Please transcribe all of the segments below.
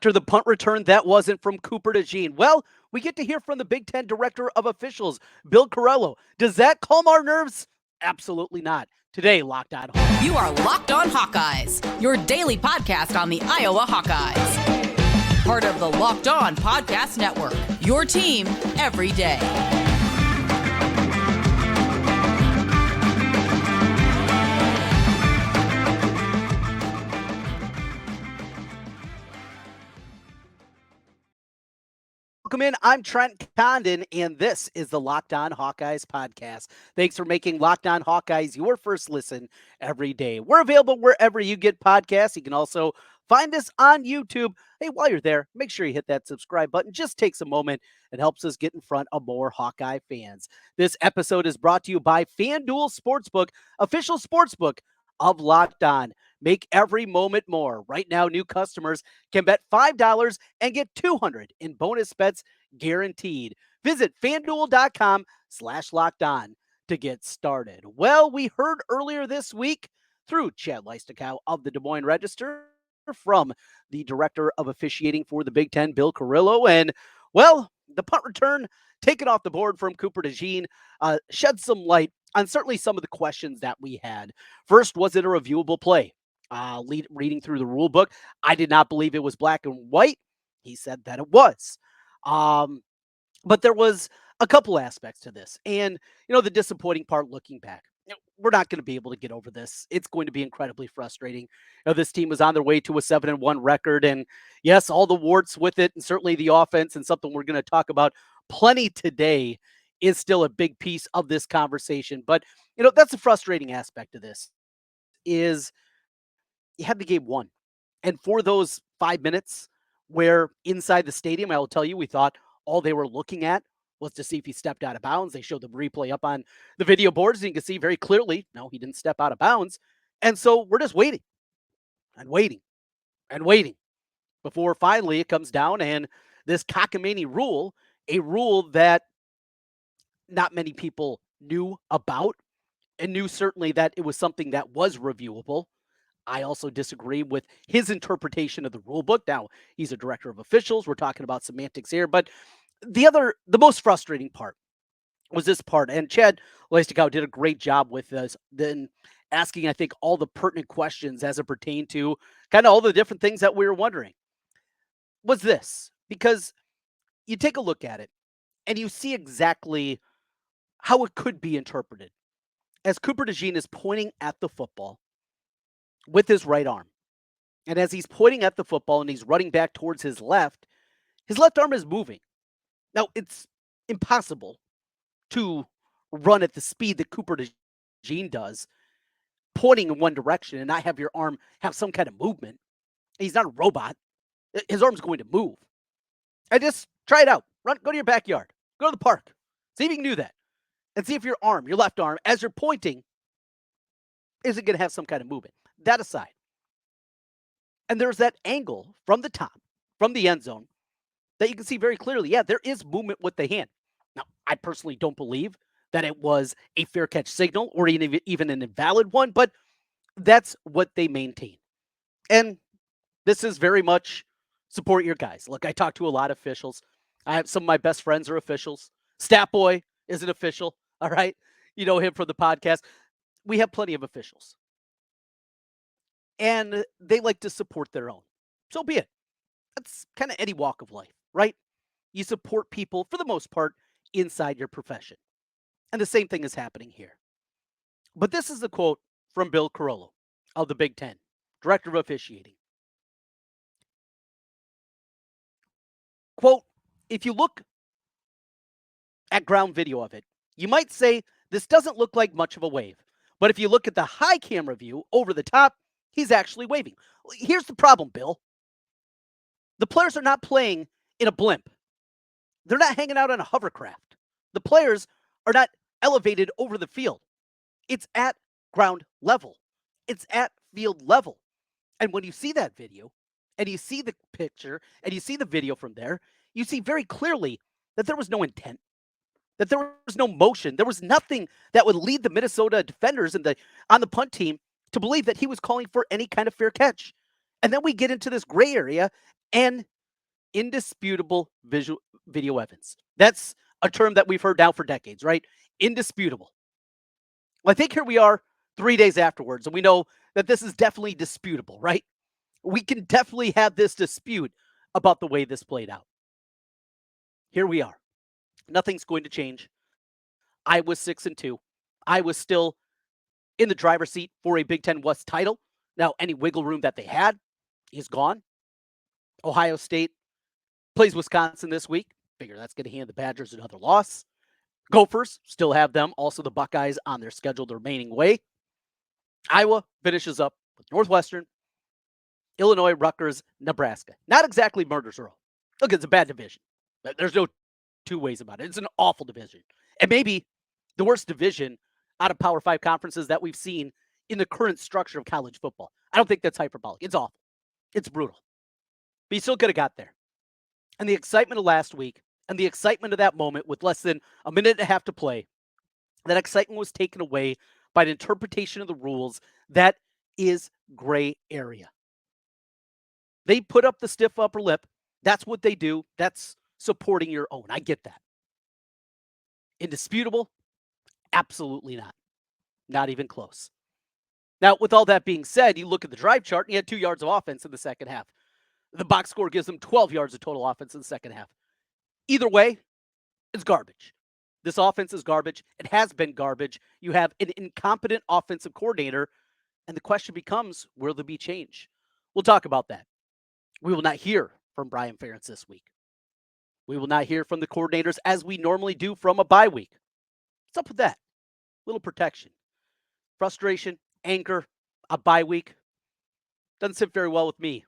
after the punt return that wasn't from Cooper DeJean? Well, we get to hear from the Big Ten Director of Officials, Bill Carollo. Does that calm our nerves? Absolutely not. Today, Locked On Hawkeyes. You are Locked On Hawkeyes, your daily podcast on the Iowa Hawkeyes. Part of the Locked On Podcast Network, your team every day. Welcome in. I'm Trent Condon, and this is the Locked On Hawkeyes podcast. Thanks for making Locked On Hawkeyes your first listen every day. We're available wherever you get podcasts. You can also find us on YouTube. Hey, while you're there, make sure you hit that subscribe button. Just takes a moment. It helps us get in front of more Hawkeye fans. This episode is brought to you by FanDuel Sportsbook, official sportsbook of Locked On. Make every moment more. Right now, new customers can bet $5 and get $200 in bonus bets guaranteed. Visit FanDuel.com/LockedOn to get started. Well, we heard earlier this week through Chad Leistikow of the Des Moines Register from the Director of Officiating for the Big Ten, Bill Carollo, and, well, the punt return taken off the board from Cooper DeJean shed some light on certainly some of the questions that we had. First, was it a reviewable play? Reading through the rule book, I did not believe it was black and white. He said that it was. But there was a couple aspects to this. And, the disappointing part looking back, we're not going to be able to get over this. It's going to be incredibly frustrating. This team was on their way to a 7-1 record. And yes, all the warts with it, and certainly the offense, and something we're going to talk about plenty today, is still a big piece of this conversation. But, that's a frustrating aspect of this, is you had the game won. And for those 5 minutes where inside the stadium, I will tell you, we thought all they were looking at was to see if he stepped out of bounds. They showed the replay up on the video boards, and you can see very clearly, no, he didn't step out of bounds. And so we're just waiting and waiting and waiting before finally it comes down, and this cockamamie rule, a rule that not many people knew about and knew certainly that it was something that was reviewable. I also disagree with his interpretation of the rule book. Now, he's a director of officials. We're talking about semantics here. But the most frustrating part was this part. And Chad Leistikow did a great job with this, then asking, I think, all the pertinent questions as it pertained to kind of all the different things that we were wondering. Was this, because you take a look at it and you see exactly how it could be interpreted. As Cooper DeJean is pointing at the football with his right arm, and as he's pointing at the football and he's running back towards his left arm is moving. Now, it's impossible to run at the speed that Cooper DeJean does, pointing in one direction, and not have your arm have some kind of movement. He's not a robot. His arm's going to move. And just try it out. Go to your backyard. Go to the park. See if you can do that. And see if your arm, your left arm, as you're pointing, isn't going to have some kind of movement. That aside. And there's that angle from the top, from the end zone, that you can see very clearly. Yeah, there is movement with the hand. Now, I personally don't believe that it was a fair catch signal or even an invalid one, but that's what they maintain. And this is very much support your guys. Look, I talk to a lot of officials. I have some of my best friends are officials. Stat Boy is an official. All right. You know him from the podcast. We have plenty of officials. And they like to support their own. So be it. That's kind of any walk of life, right? You support people, for the most part, inside your profession. And the same thing is happening here. But this is the quote from Bill Carollo of the Big Ten, Director of Officiating. Quote, if you look at ground video of it, you might say this doesn't look like much of a wave. But if you look at the high camera view over the top, he's actually waving. Here's the problem, Bill. The players are not playing in a blimp. They're not hanging out on a hovercraft. The players are not elevated over the field. It's at ground level. It's at field level. And when you see that video, and you see the picture, and you see the video from there, you see very clearly that there was no intent, that there was no motion. There was nothing that would lead the Minnesota defenders on the punt team to believe that he was calling for any kind of fair catch. And then we get into this gray area, and indisputable visual video evidence. That's a term that we've heard now for decades, right? Indisputable. Well, I think here we are 3 days afterwards, and we know that this is definitely disputable, right? We can definitely have this dispute about the way this played out. Here we are. Nothing's going to change. I was 6-2. I was still in the driver's seat for a Big Ten West title. Now, any wiggle room that they had is gone. Ohio State plays Wisconsin this week. Figure that's going to hand the Badgers another loss. Gophers still have them. Also, the Buckeyes on their schedule the remaining way. Iowa finishes up with Northwestern, Illinois, Rutgers, Nebraska. Not exactly murder's row. Look, it's a bad division. There's no two ways about it. It's an awful division. And maybe the worst division out of Power 5 conferences that we've seen in the current structure of college football. I don't think that's hyperbolic. It's awful. It's brutal. But you still could have got there. And the excitement of last week and the excitement of that moment with less than a minute and a half to play, that excitement was taken away by an interpretation of the rules that is gray area. They put up the stiff upper lip. That's what they do. That's supporting your own. I get that. Indisputable? Absolutely not. Not even close. Now, with all that being said, you look at the drive chart, and he had 2 yards of offense in the second half. The box score gives them 12 yards of total offense in the second half. Either way, it's garbage. This offense is garbage. It has been garbage. You have an incompetent offensive coordinator, and the question becomes, will there be change? We'll talk about that. We will not hear from Brian Ferentz this week. We will not hear from the coordinators as we normally do from a bye week. What's up with that? Little protection. Frustration, anger, a bye week. Doesn't sit very well with me.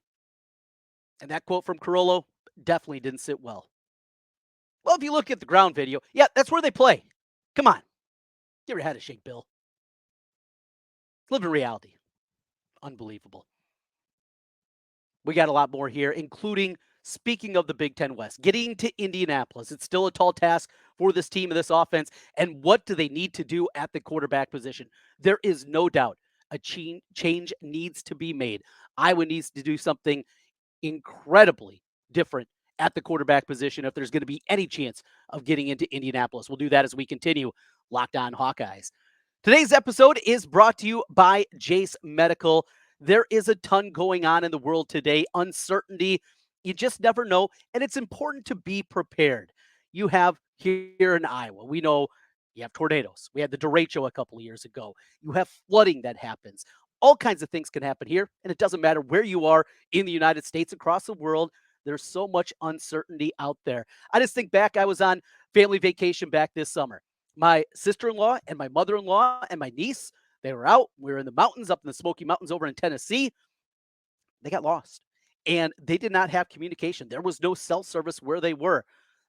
And that quote from Carollo definitely didn't sit well. Well, if you look at the ground video, yeah, that's where they play. Come on. Give your head a shake, Bill. Live in reality. Unbelievable. We got a lot more here, including, speaking of the Big Ten West, getting to Indianapolis. It's still a tall task for this team and this offense. And what do they need to do at the quarterback position? There is no doubt a change needs to be made. Iowa needs to do something incredibly different at the quarterback position if there's going to be any chance of getting into Indianapolis. We'll do that as we continue Locked On Hawkeyes. Today's episode is brought to you by Jase Medical. There is a ton going on in the world today. Uncertainty, you just never know, and it's important to be prepared. You have here in Iowa, we know you have tornadoes. We had the derecho a couple of years ago. You have flooding that happens. All kinds of things can happen here, and it doesn't matter where you are in the United States, across the world. There's so much uncertainty out there. I just think back, I was on family vacation back this summer. My sister-in-law and my mother-in-law and my niece, they were out. We were in the mountains, up in the Smoky Mountains over in Tennessee. They got lost, and they did not have communication. There was no cell service where they were.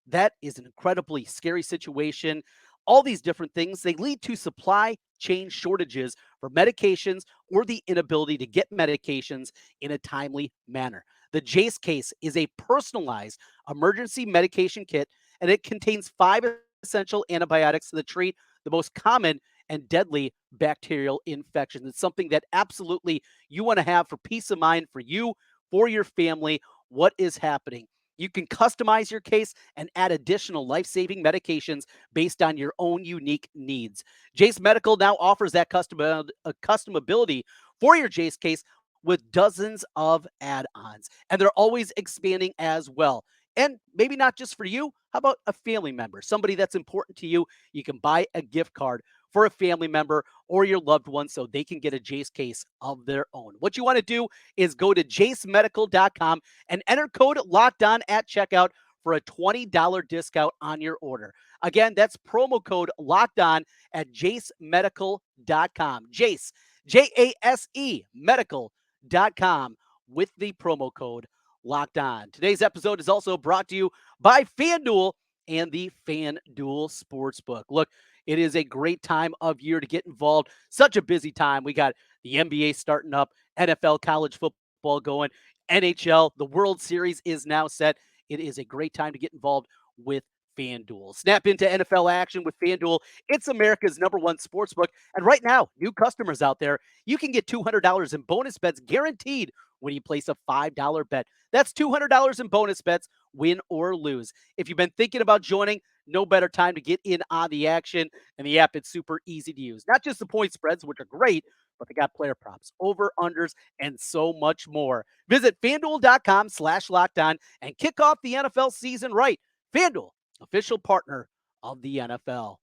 That is an incredibly scary situation. All these different things, they lead to supply chain shortages for medications or the inability to get medications in a timely manner. The Jase case is a personalized emergency medication kit, and it contains 5 essential antibiotics to treat the most common and deadly bacterial infections. It's something that absolutely you want to have for peace of mind for you, for your family. What is happening? You can customize your case and add additional life-saving medications based on your own unique needs. Jase Medical now offers that customability for your Jase case with dozens of add-ons, and they're always expanding as well. And maybe not just for you. How about a family member, somebody that's important to you? You can buy a gift card for a family member or your loved one so they can get a Jase case of their own. What you want to do is go to jasemedical.com and enter code LOCKEDON at checkout for a $20 discount on your order. Again, that's promo code LOCKEDON at jasemedical.com. Jase, Jase, medical.com with the promo code Locked On. Today's episode is also brought to you by FanDuel and the FanDuel Sportsbook. Look, it is a great time of year to get involved. Such a busy time. We got the NBA starting up, NFL, college football going, NHL. The World Series is now set. It is a great time to get involved with FanDuel. Snap into NFL action with FanDuel. It's America's #1 sportsbook. And right now, new customers out there, you can get $200 in bonus bets guaranteed when you place a $5 bet. That's $200 in bonus bets, win or lose. If you've been thinking about joining, no better time to get in on the action. And the app, it's super easy to use. Not just the point spreads, which are great, but they got player props, over-unders, and so much more. Visit FanDuel.com/lockedon and kick off the NFL season right. FanDuel, official partner of the NFL.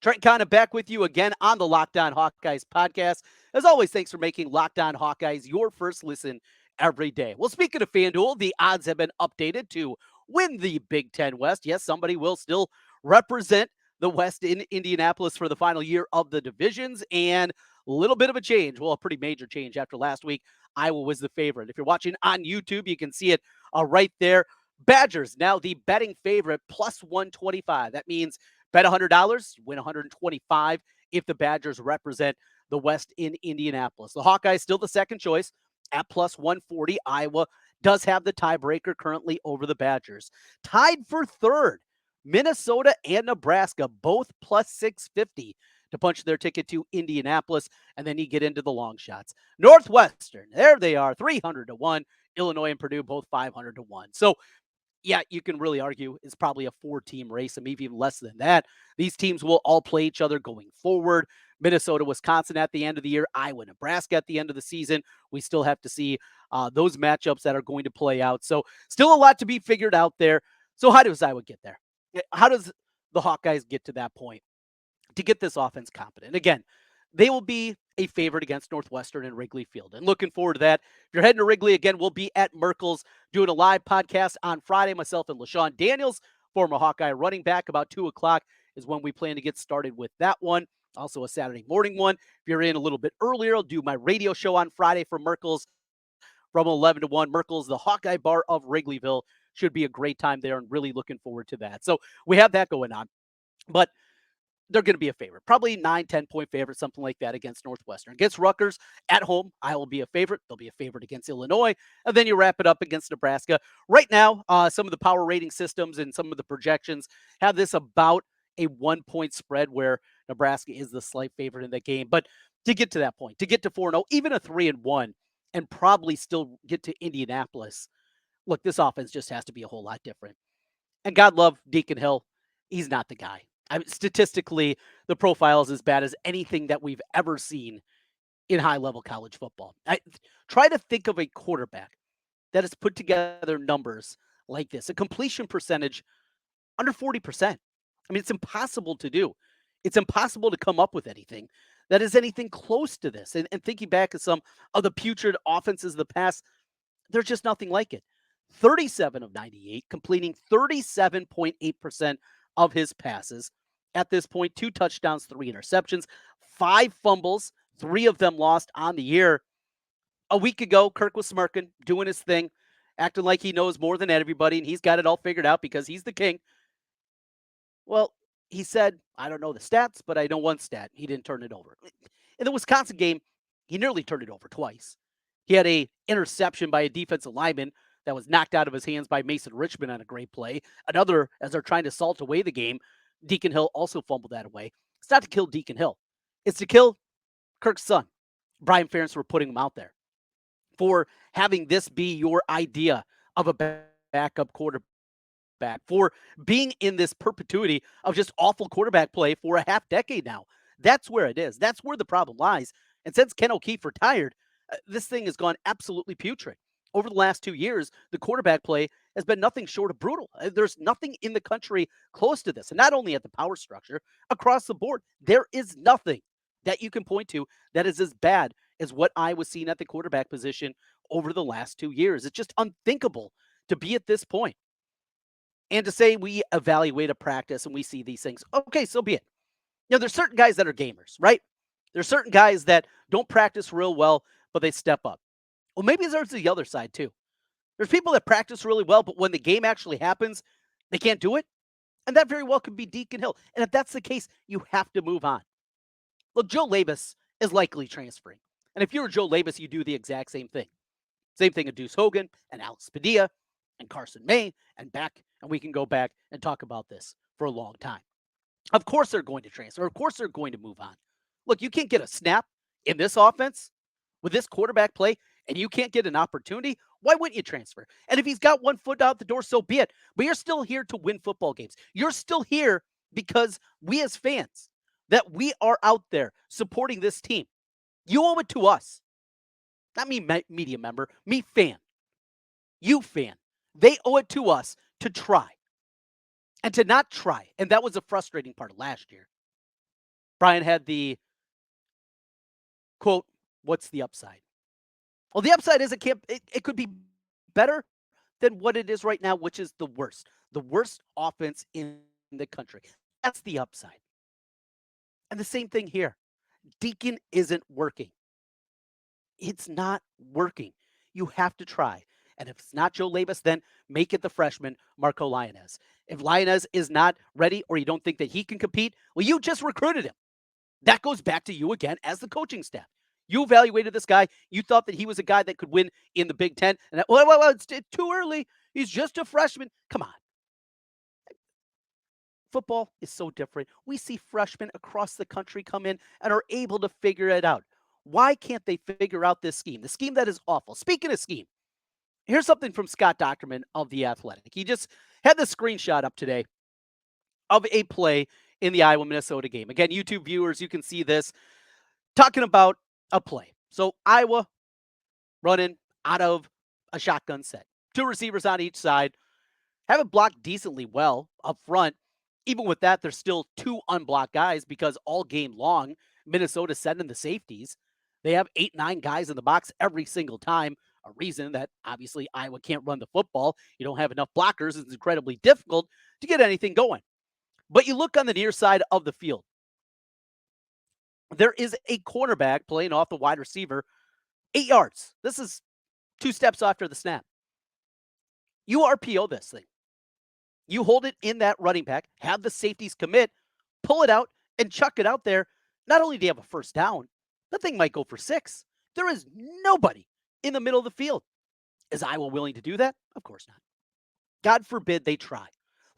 Trent Condon back with you again on the Locked On Hawkeyes podcast. As always, thanks for making Locked On Hawkeyes your first listen every day. Well, speaking of FanDuel, the odds have been updated to win the Big Ten West. Yes, somebody will still represent the West in Indianapolis for the final year of the divisions, and a little bit of a change. Well, a pretty major change after last week. Iowa was the favorite. If you're watching on YouTube, you can see it right there. Badgers now the betting favorite, plus 125. That means bet $100, win 125 if the Badgers represent the West in Indianapolis. The Hawkeyes still the second choice at plus 140. Iowa does have the tiebreaker currently over the Badgers. Tied for third, Minnesota and Nebraska, both plus 650 to punch their ticket to Indianapolis, and then you get into the long shots. Northwestern, there they are, 300 to 1. Illinois and Purdue, both 500 to 1. So, yeah, you can really argue it's probably a 4-team race, and maybe even less than that. These teams will all play each other going forward. Minnesota, Wisconsin at the end of the year, Iowa, Nebraska at the end of the season. We still have to see those matchups that are going to play out. So still a lot to be figured out there. So how does Iowa get there? How does the Hawkeyes get to that point to get this offense competent? Again, they will be a favorite against Northwestern and Wrigley Field. And looking forward to that. If you're heading to Wrigley, again, we'll be at Merkel's doing a live podcast on Friday. Myself and LaShawn Daniels, former Hawkeye running back, about 2 o'clock is when we plan to get started with that one. Also a Saturday morning one. If you're in a little bit earlier, I'll do my radio show on Friday from Merkel's from 11 to 1. Merkel's, the Hawkeye Bar of Wrigleyville. Should be a great time there, and really looking forward to that. So we have that going on. But they're going to be a favorite, probably 9-10 point favorite, something like that against Northwestern. Against Rutgers at home, I will be a favorite. They'll be a favorite against Illinois, and then you wrap it up against Nebraska. Right now, some of the power rating systems and some of the projections have this about a 1-point spread where Nebraska is the slight favorite in the game. But to get to that point, to get to 4-0, even a 3-1, and probably still get to Indianapolis, look, this offense just has to be a whole lot different. And God love Deacon Hill. He's not the guy. I mean, statistically, the profile is as bad as anything that we've ever seen in high-level college football. Try to think of a quarterback that has put together numbers like this, a completion percentage under 40%. I mean, it's impossible to do. It's impossible to come up with anything that is anything close to this. And thinking back to some of the putrid offenses of the past, there's just nothing like it. 37 of 98, completing 37.8% of his passes. At this point, 2 touchdowns, 3 interceptions, 5 fumbles, 3 of them lost on the year. A week ago, Kirk was smirking, doing his thing, acting like he knows more than everybody, and he's got it all figured out because he's the king. Well, he said, I don't know the stats, but I know one stat. He didn't turn it over. In the Wisconsin game, he nearly turned it over twice. He had a interception by a defensive lineman that was knocked out of his hands by Mason Richmond on a great play. Another, as they're trying to salt away the game, Deacon Hill also fumbled that away. It's not to kill Deacon Hill. It's to kill Kirk's son, Brian Ferentz, for putting him out there, for having this be your idea of a backup quarterback, for being in this perpetuity of just awful quarterback play for a half decade now. That's where it is. That's where the problem lies. And since Ken O'Keefe retired, this thing has gone absolutely putrid. Over the last 2 years, the quarterback play has been nothing short of brutal. There's nothing in the country close to this. And not only at the power structure, across the board, there is nothing that you can point to that is as bad as what I was seeing at the quarterback position over the last 2 years. It's just unthinkable to be at this point. And to say we evaluate a practice and we see these things, okay, so be it. You know, there's certain guys that are gamers, right? There's certain guys that don't practice real well, but they step up. Well, maybe there's the other side too. There's people that practice really well, but when the game actually happens, they can't do it. And that very well could be Deacon Hill. And if that's the case, you have to move on. Look, Joe Labus is likely transferring. And if you're Joe Labus, you do the exact same thing. Same thing with Deuce Hogan and Alex Padilla and Carson May and back. And we can go back and talk about this for a long time. Of course they're going to transfer. Of course they're going to move on. Look, you can't get a snap in this offense with this quarterback play and you can't get an opportunity, why wouldn't you transfer? And if he's got one foot out the door, so be it. But you're still here to win football games. You're still here because we as fans, that we are out there supporting this team. You owe it to us. Not me, media member, me, fan. You, fan. They owe it to us to try and to not try. And that was the frustrating part of last year. Brian had the quote, what's the upside? Well, the upside is it could be better than what it is right now, which is the worst offense in the country. That's the upside. And the same thing here. Deacon isn't working. It's not working. You have to try. And if it's not Joe Labus, then make it the freshman, Marco Lionez. If Lionez is not ready or you don't think that he can compete, well, you just recruited him. That goes back to you again as the coaching staff. You evaluated this guy. You thought that he was a guy that could win in the Big Ten. And it's too early. He's just a freshman. Come on. Football is so different. We see freshmen across the country come in and are able to figure it out. Why can't they figure out this scheme? The scheme that is awful. Speaking of scheme, here's something from Scott Docterman of The Athletic. He just had the screenshot up today of a play in the Iowa-Minnesota game. Again, YouTube viewers, you can see this talking about a play. So Iowa running out of a shotgun set. Two receivers on each side. Have it blocked decently well up front. Even with that, there's still two unblocked guys because all game long, Minnesota sending the safeties. They have 8-9 guys in the box every single time. A reason that obviously Iowa can't run the football. You don't have enough blockers. It's incredibly difficult to get anything going. But you look on the near side of the field. There is a cornerback playing off the wide receiver, 8 yards. This is 2 steps after the snap. You RPO this thing. You hold it in that running back, have the safeties commit, pull it out, and chuck it out there. Not only do you have a first down, the thing might go for 6. There is nobody in the middle of the field. Is Iowa willing to do that? Of course not. God forbid they try.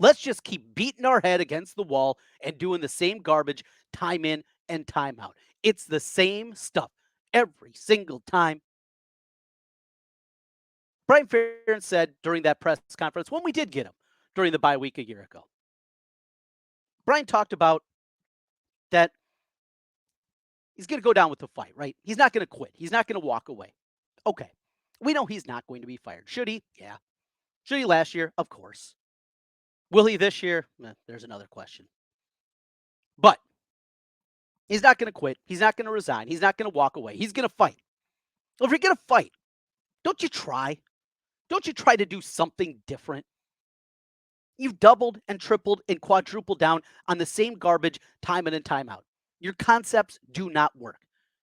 Let's just keep beating our head against the wall and doing the same garbage time in and time out. It's the same stuff every single time. Brian Ferentz said during that press conference, when we did get him during the bye week a year ago, Brian talked about that he's going to go down with the fight, right? He's not going to quit. He's not going to walk away. Okay. We know he's not going to be fired. Should he? Yeah. Should he last year? Of course. Will he this year? There's another question. But he's not going to quit. He's not going to resign. He's not going to walk away. He's going to fight. Well, if you're going to fight, don't you try? Don't you try to do something different? You've doubled and tripled and quadrupled down on the same garbage time in and time out. Your concepts do not work.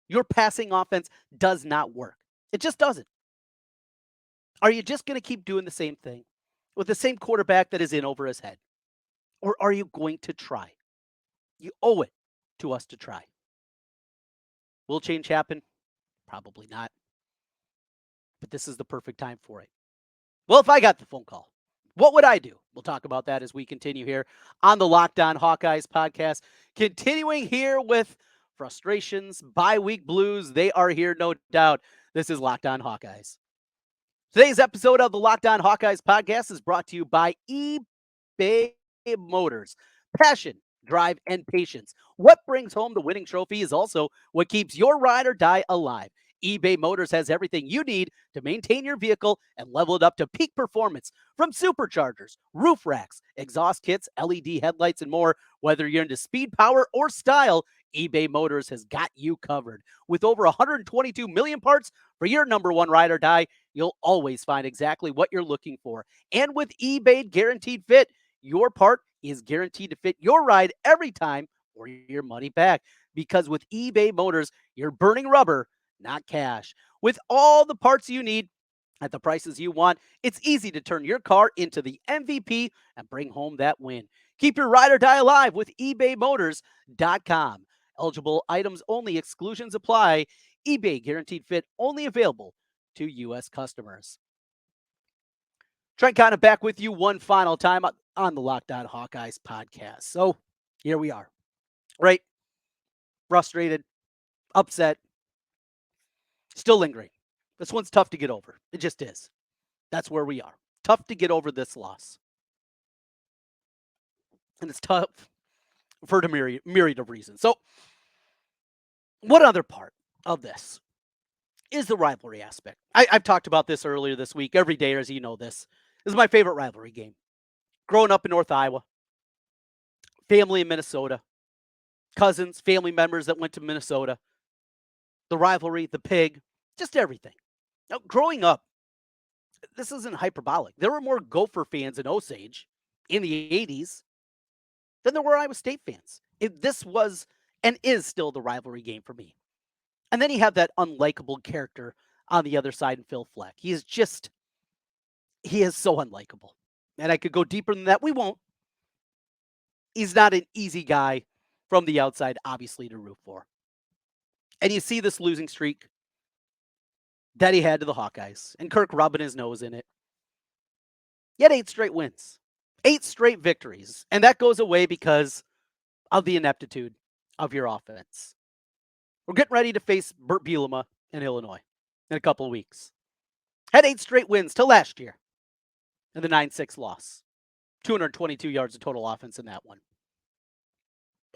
Your passing offense does not work. It just doesn't. Are you just going to keep doing the same thing with the same quarterback that is in over his head? Or are you going to try? You owe it to us to try. Will change happen? Probably not. But this is the perfect time for it. Well, if I got the phone call, what would I do? We'll talk about that as we continue here on the Locked On Hawkeyes podcast. Continuing here with frustrations, bye week blues. They are here, no doubt. This is Locked On Hawkeyes. Today's episode of the Locked On Hawkeyes podcast is brought to you by eBay Motors. Passion, drive, and patience. What brings home the winning trophy is also what keeps your ride or die alive. eBay Motors has everything you need to maintain your vehicle and level it up to peak performance. From superchargers, roof racks, exhaust kits, LED headlights, and more. Whether you're into speed, power, or style, eBay Motors has got you covered. With over 122 million parts for your number one ride or die, you'll always find exactly what you're looking for. And with eBay Guaranteed Fit, your part is guaranteed to fit your ride every time or your money back. Because with eBay Motors, you're burning rubber, not cash. With all the parts you need at the prices you want, it's easy to turn your car into the MVP and bring home that win. Keep your ride or die alive with ebaymotors.com. Eligible items only, exclusions apply. eBay Guaranteed Fit only available to U.S. customers. Trent Condon back with you one final time on the Locked On Hawkeyes podcast. So here we are, right? Frustrated, upset, still lingering. This one's tough to get over. It just is. That's where we are. Tough to get over this loss. And it's tough for a myriad of reasons. So, one other part of this is the rivalry aspect. I've talked about this earlier this week. Every day, as you know, this is my favorite rivalry game. Growing up in North Iowa, family in Minnesota, cousins, family members that went to Minnesota, the rivalry, the pig, just everything. Now, growing up, this isn't hyperbolic. There were more Gopher fans in Osage in the 80s than there were Iowa State fans. This was and is still the rivalry game for me. And then you have that unlikable character on the other side in Phil Fleck. He is so unlikable. And I could go deeper than that. We won't. He's not an easy guy from the outside, obviously, to root for. And you see this losing streak that he had to the Hawkeyes, and Kirk rubbing his nose in it. He had 8 straight wins, 8 straight victories, and that goes away because of the ineptitude of your offense. We're getting ready to face Burt Bielema in Illinois in a couple of weeks. Had 8 straight wins till last year and the 9-6 loss. 222 yards of total offense in that one.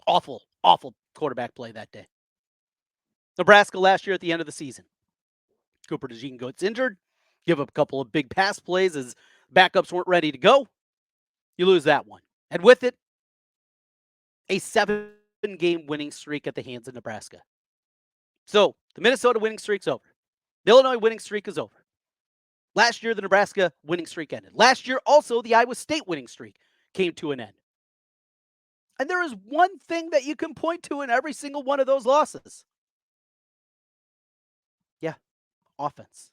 Awful, awful quarterback play that day. Nebraska last year at the end of the season. Cooper DeJean gets injured. Give up a couple of big pass plays as backups weren't ready to go. You lose that one. And with it, a 7-game winning streak at the hands of Nebraska. So the Minnesota winning streak's over. The Illinois winning streak is over. Last year, the Nebraska winning streak ended. Last year, also, the Iowa State winning streak came to an end. And there is one thing that you can point to in every single one of those losses. Yeah, offense.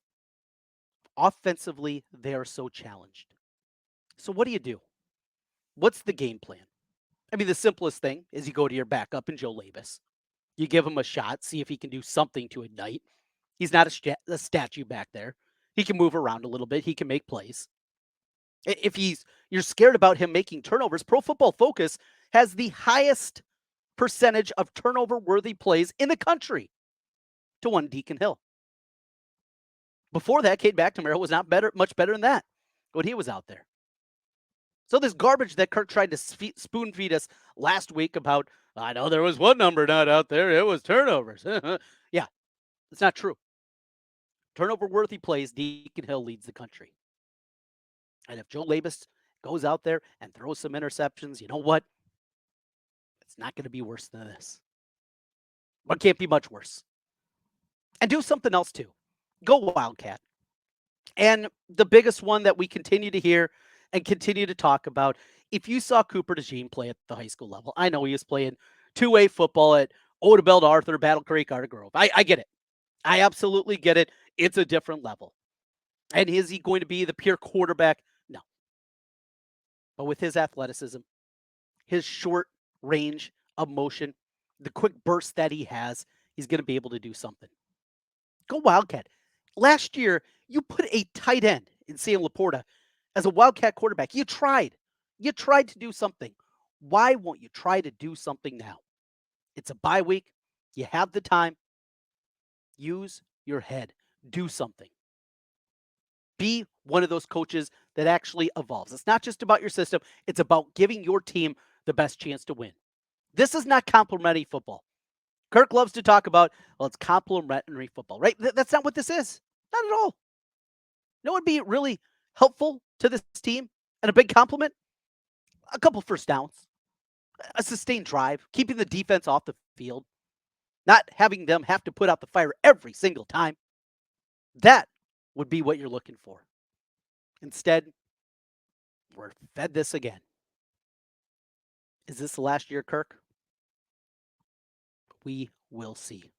Offensively, they are so challenged. So what do? What's the game plan? I mean, the simplest thing is you go to your backup in Joe Labus. You give him a shot, see if he can do something to ignite. He's not a statue back there. He can move around a little bit. He can make plays. If you're scared about him making turnovers, Pro Football Focus has the highest percentage of turnover-worthy plays in the country to one Deacon Hill. Before that, Cade McNamara was not much better than that when he was out there. So this garbage that Kirk tried to spoon feed us last week about, I know there was one number not out there, it was turnovers. Yeah, it's not true. Turnover-worthy plays, Deacon Hill leads the country. And if Joe Labus goes out there and throws some interceptions, you know what? It's not going to be worse than this. But it can't be much worse. And do something else too. Go Wildcat. And the biggest one that we continue to hear and continue to talk about, if you saw Cooper DeJean play at the high school level, I know he was playing 2A football at Odebel to Arthur, Battle Creek, Arda Grove. I get it. I absolutely get it. It's a different level. And is he going to be the pure quarterback? No. But with his athleticism, his short range of motion, the quick burst that he has, he's going to be able to do something. Go Wildcat. Last year, you put a tight end in Sam Laporta as a Wildcat quarterback. You tried. You tried to do something. Why won't you try to do something now? It's a bye week. You have the time. Use your head. Do something. Be one of those coaches that actually evolves. It's not just about your system. It's about giving your team the best chance to win. This is not complimentary football. Kirk loves to talk about, well, it's complimentary football, right? That's not what this is. Not at all. You know what would be really helpful to this team and a big compliment? A couple first downs, a sustained drive, keeping the defense off the field, not having them have to put out the fire every single time. That would be what you're looking for. Instead, we're fed this again. Is this the last year, Kirk? We will see.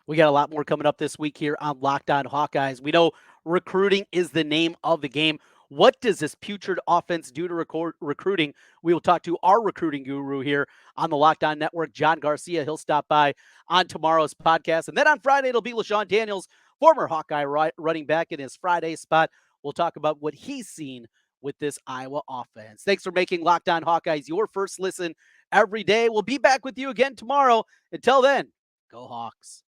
We got a lot more coming up this week here on Locked On Hawkeyes. We know recruiting is the name of the game. What does this putrid offense do to recruiting? We will talk to our recruiting guru here on the Locked On Network, John Garcia. He'll stop by on tomorrow's podcast. And then on Friday, it'll be LaShawn Daniels, former Hawkeye running back, in his Friday spot. We'll talk about what he's seen with this Iowa offense. Thanks for making Locked On Hawkeyes your first listen every day. We'll be back with you again tomorrow. Until then, go Hawks.